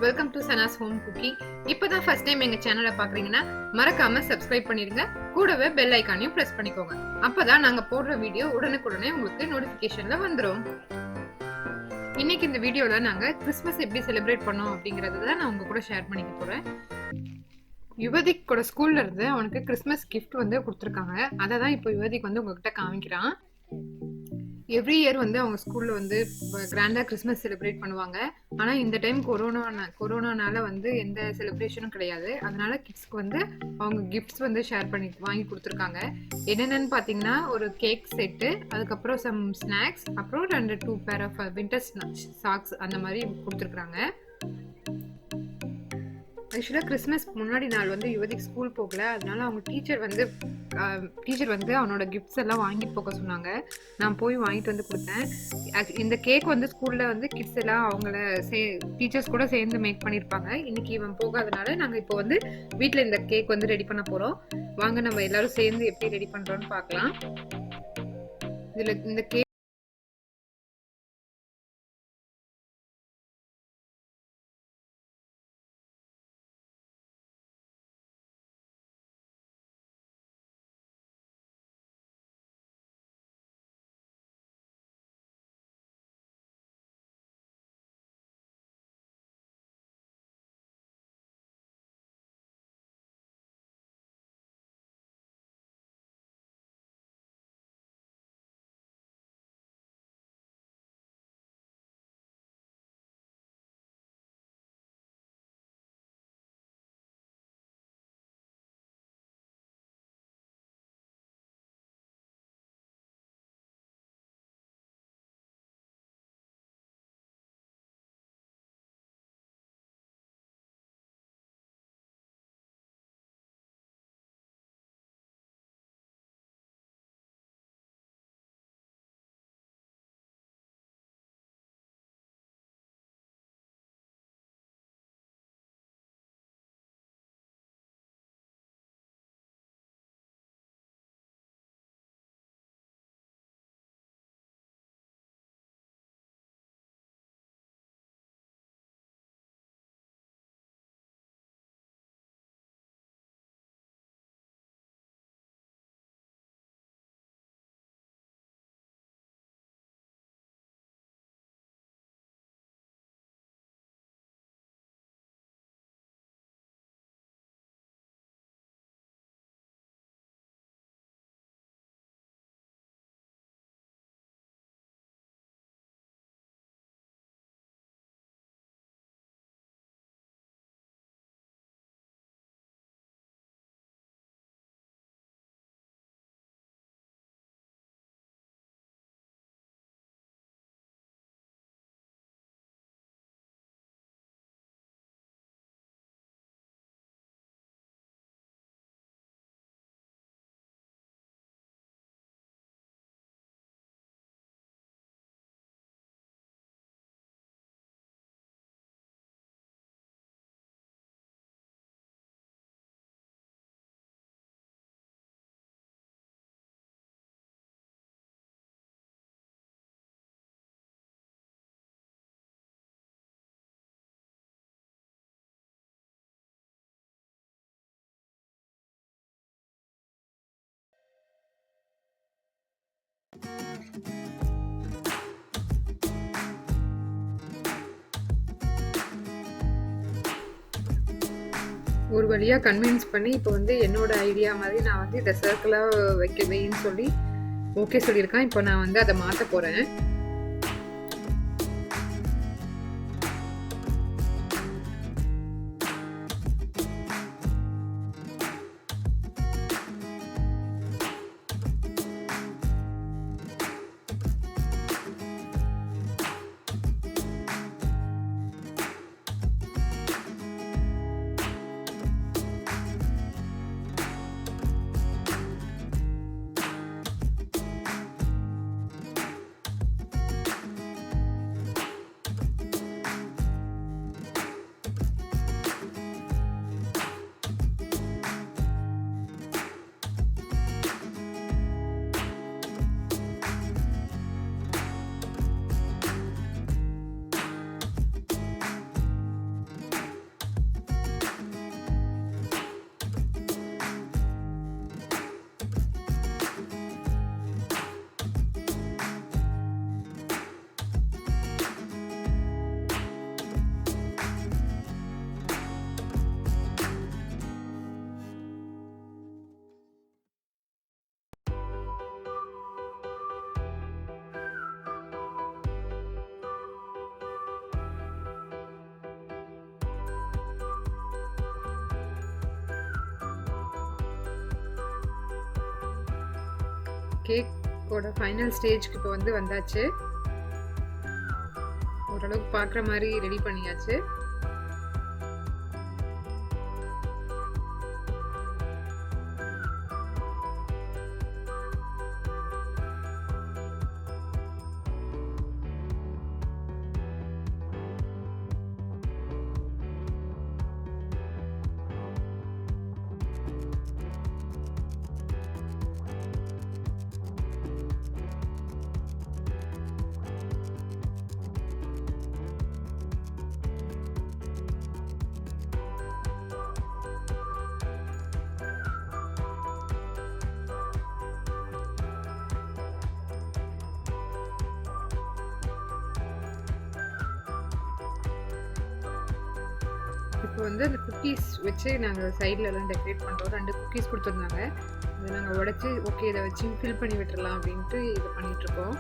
Welcome to Sana's home cooking. இப்போதான் first time எங்க சேனலை பாக்குறீங்கன்னா மறக்காம சப்ஸ்கிரைப் பண்ணிருங்க. கூடவே பெல் ஐக்கானையும் பிரஸ் பண்ணிக்கோங்க. அப்பதான் நாங்க போடுற வீடியோ உடனுக்குடனே உங்களுக்கு நோட்டிபிகேஷன்ல வந்துடும். இன்னைக்கு இந்த வீடியோல நாங்க கிறிஸ்மஸ் எப்படி செலிப்ரேட் பண்ணோம் அப்படிங்கறத நான் உங்க கூட ஷேர் பண்ணிக்க போறேன். யுவதிக்கோட ஸ்கூல்ல இருந்து அவனுக்கு கிறிஸ்மஸ் கிஃப்ட் வந்து கொடுத்துருக்காங்க. அதை தான் இப்போ யுவதிக்கு வந்து உங்ககிட்ட காமிக்கிறான். எவ்ரி இயர் வந்து அவங்க ஸ்கூல்ல வந்து கிராண்டா கிறிஸ்மஸ் செலிப்ரேட் பண்ணுவாங்க. ஆனா இந்த டைம் கொரோனானால வந்து எந்த செலிப்ரேஷனும் கிடையாது. அதனால கிட்ஸ்க்கு வந்து அவங்க கிஃப்ட்ஸ் வந்து ஷேர் பண்ணி வாங்கி கொடுத்துருக்காங்க. என்னென்னு பாத்தீங்கன்னா ஒரு கேக் செட்டு, அதுக்கப்புறம் சம் ஸ்நாக்ஸ், அப்புறம் 2 பேர் ஆஃப் வின்டர் சாக்ஸ் அந்த மாதிரி கொடுத்துருக்காங்க. ஆக்சுவலாக கிறிஸ்மஸ் முன்னாடி நாள் வந்து யுவதிக்கு ஸ்கூல் போகல. அதனால அவங்க டீச்சர் வந்து அவனோட கிஃப்ட்ஸ் எல்லாம் வாங்கிட்டு போக சொன்னாங்க. நான் போய் வாங்கிட்டு வந்து கொடுத்தேன். இந்த கேக் வந்து ஸ்கூலில் வந்து கிட்ஸ் எல்லாம் அவங்கள டீச்சர்ஸ் கூட சேர்ந்து மேக் பண்ணியிருப்பாங்க. இன்னைக்கு இவன் போகாதனால நாங்கள் இப்போ வந்து வீட்டில் இந்த கேக் வந்து ரெடி பண்ண போகிறோம். வாங்க நம்ம எல்லாரும் சேர்ந்து எப்படி ரெடி பண்ணுறோன்னு பார்க்கலாம். இதில் இந்த கேக் ஒரு வழியா கன்வின்ஸ் பண்ணி இப்போ வந்து என்னோட ஐடியா மாதிரி நான் வந்து இதை சர்க்கிளாக வைக்கவேன்னு சொல்லி ஓகே சொல்லியிருக்கேன். இப்போ நான் வந்து அதை மாற்ற போகிறேன். கேக்கோட ஃபைனல் ஸ்டேஜ்க்கு இப்போ வந்து வந்தாச்சு. ஓரளவுக்கு பார்க்குற மாதிரி ரெடி பண்ணியாச்சு. இப்போ வந்து அந்த குக்கீஸ் வச்சு நாங்கள் சைட்லலாம் டெக்கரேட் பண்ணுறோம். 2 குக்கீஸ் கொடுத்துருந்தாங்க. அதை நாங்கள் உடச்சி ஓகே இதை வச்சு ஃபில் பண்ணி விட்டுறலாம் அப்படின்ட்டு இது பண்ணிகிட்ருக்கோம்.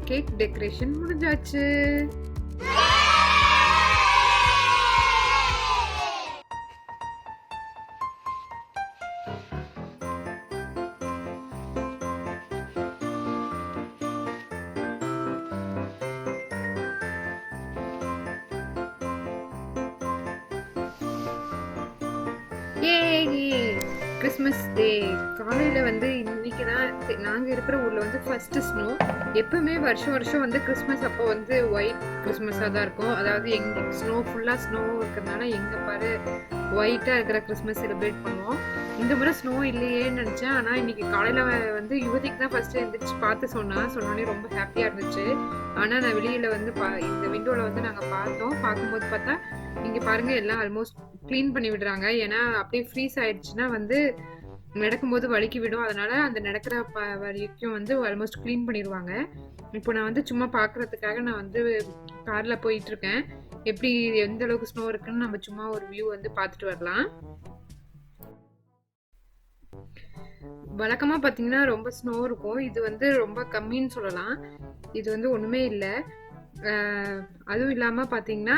கேக் டெக்கரேஷன் முடிஞ்சாச்சு. கிறிஸ்மஸ் டே காலையில் வந்து இன்னைக்கு தான் நாங்கள் இருக்கிற ஊரில் வந்து ஃபர்ஸ்ட் ஸ்னோ. எப்பவுமே வருஷம் வருஷம் வந்து கிறிஸ்மஸ் அப்போ வந்து ஒயிட் கிறிஸ்மஸாக தான் இருக்கும். அதாவது எங்கே ஃபுல்லாக ஸ்னோ இருக்கிறதுனால எங்கே பாரு ஒயிட்டாக இருக்கிற கிறிஸ்மஸ் செலிப்ரேட் பண்ணுவோம். இந்த முறை ஸ்னோ இல்லையேன்னு நினச்சேன். ஆனால் இன்னைக்கு காலையில் வந்து யுவதிக்கு தான் ஃபர்ஸ்ட் எழுந்திரிச்சு பார்த்து சொன்னோன்னே ரொம்ப ஹாப்பியாக இருந்துச்சு. ஆனால் நான் வெளியில் வந்து இந்த விண்டோவில் வந்து நாங்கள் பார்க்கும்போது பார்த்தா இங்கே பாருங்கள் எல்லாம் ஆல்மோஸ்ட் க்ளீன் பண்ணி விடுறாங்க. ஏன்னா அப்படியே ஃப்ரீஸ் ஆயிடுச்சுன்னா வந்து நடக்கும்போது வலிக்கி விடும். அதனால அந்த நடக்கிற வரைக்கும் வந்து ஆல்மோஸ்ட் க்ளீன் பண்ணிடுவாங்க. இப்போ நான் வந்து சும்மா பார்க்குறதுக்காக நான் வந்து காரில் போயிட்டுருக்கேன். எப்படி எந்த அளவுக்கு ஸ்னோ இருக்குன்னு நம்ம சும்மா ஒரு வியூ வந்து பார்த்துட்டு வரலாம். வழக்கமாக பார்த்தீங்கன்னா ரொம்ப ஸ்னோ இருக்கும். இது வந்து ரொம்ப கம்மின்னு சொல்லலாம். இது வந்து ஒன்றுமே இல்லை. அதுவும் இல்லாமல் பார்த்தீங்கன்னா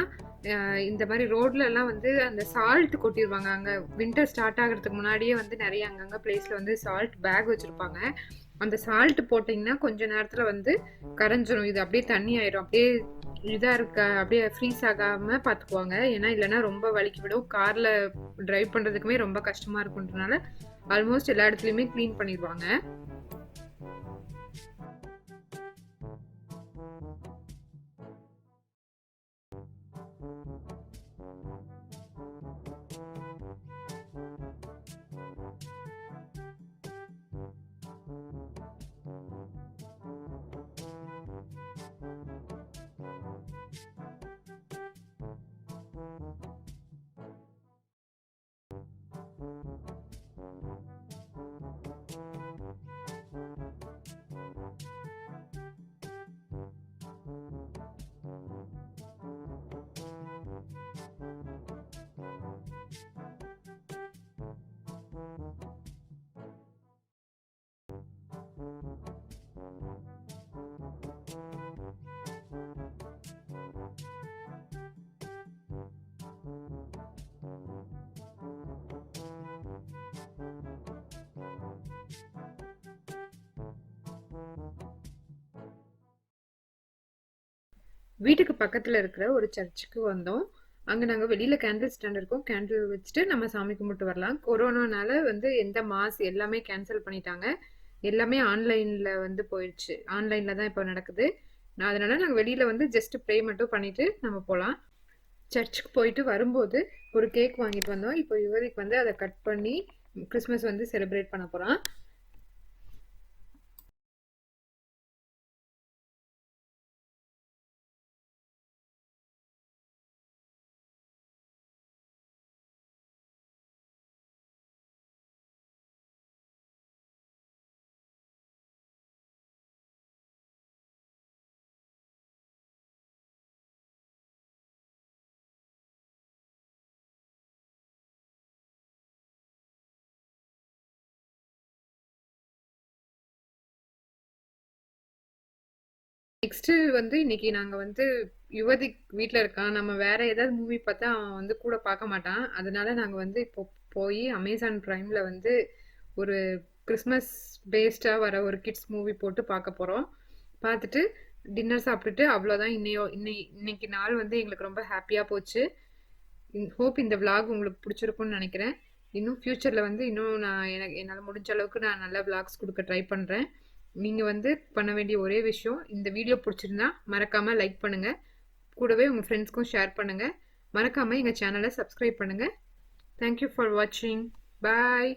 இந்த மாதிரி ரோட்ல எல்லாம் வந்து அந்த சால்ட் கொட்டிடுவாங்க. அங்கே வின்டர் ஸ்டார்ட் ஆகிறதுக்கு முன்னாடியே வந்து நிறைய அங்கங்கே பிளேஸில் வந்து சால்ட் பேக் வச்சுருப்பாங்க. அந்த சால்ட் போட்டிங்கன்னா கொஞ்ச நேரத்தில் வந்து கரைஞ்சிரும். இது அப்படியே தண்ணி ஆயிடும். அப்படியே இதாக அப்படியே ஃப்ரீஸ் ஆகாமல் பார்த்துக்குவாங்க. ஏன்னா இல்லைன்னா ரொம்ப வலிக்கி விடும். காரில் ட்ரைவ் பண்ணுறதுக்குமே ரொம்ப கஷ்டமாக இருக்குன்றனால ஆல்மோஸ்ட் எல்லா இடத்துலையுமே க்ளீன் பண்ணிடுவாங்க. வீட்டுக்கு பக்கத்தில் இருக்கிற ஒரு சர்ச்சுக்கு வந்தோம். அங்கே நாங்கள் வெளியில் கேண்டில் ஸ்டாண்ட் இருக்கோம். கேண்டில் வச்சுட்டு நம்ம சாமி கும்பிட்டு வரலாம். கொரோனானால வந்து எந்த மாஸ் எல்லாமே கேன்சல் பண்ணிட்டாங்க. எல்லாமே ஆன்லைனில் வந்து போயிடுச்சு. ஆன்லைனில் தான் இப்போ நடக்குது. அதனால நாங்கள் வெளியில் வந்து ஜஸ்ட் ப்ரே மட்டும் பண்ணிவிட்டு நம்ம போகலாம். சர்ச்சுக்கு போயிட்டு வரும்போது ஒரு கேக் வாங்கிட்டு வந்தோம். இப்போ யுவதிக்கு வந்து அதை கட் பண்ணி கிறிஸ்மஸ் வந்து செலிப்ரேட் பண்ண போகிறான். நெக்ஸ்ட் வந்து இன்னைக்கு நாங்க வந்து யுவதி வீட்ல இருக்கான். நம்ம வேற ஏதாவது மூவி பார்த்தா அவன் வந்து கூட பார்க்க மாட்டான். அதனால நாங்க வந்து இப்போ போய் அமேசான் பிரைம்ல வந்து ஒரு கிறிஸ்மஸ் பேஸ்டா வர ஒரு கிட்ஸ் மூவி போட்டு பார்க்க போறோம். பார்த்துட்டு டின்னர் சாப்பிட்டுட்டு அவ்வளோதான். இன்னைக்கு நாள் வந்து எங்களுக்கு ரொம்ப ஹாப்பியா போச்சு. ஹோப் இந்த vlog உங்களுக்கு பிடிச்சிருக்கும்னு நினைக்கிறேன். இன்னும் ஃபியூச்சர்ல வந்து இன்னும் நான் என்னால் முடிஞ்ச அளவுக்கு நான் நல்ல vlogs கொடுக்க ட்ரை பண்றேன். நீங்க வந்து பண்ண வேண்டிய ஒரே விஷயம், இந்த வீடியோ பிடிச்சிருந்தா மறக்காம லைக் பண்ணுங்க. கூடவே உங்க ஃப்ரெண்ட்ஸ்க்கும் ஷேர் பண்ணுங்க. மறக்காம எங்க சேனலை சப்ஸ்கிரைப் பண்ணுங்க. தேங்க்யூ ஃபார் வாட்சிங். பாய்.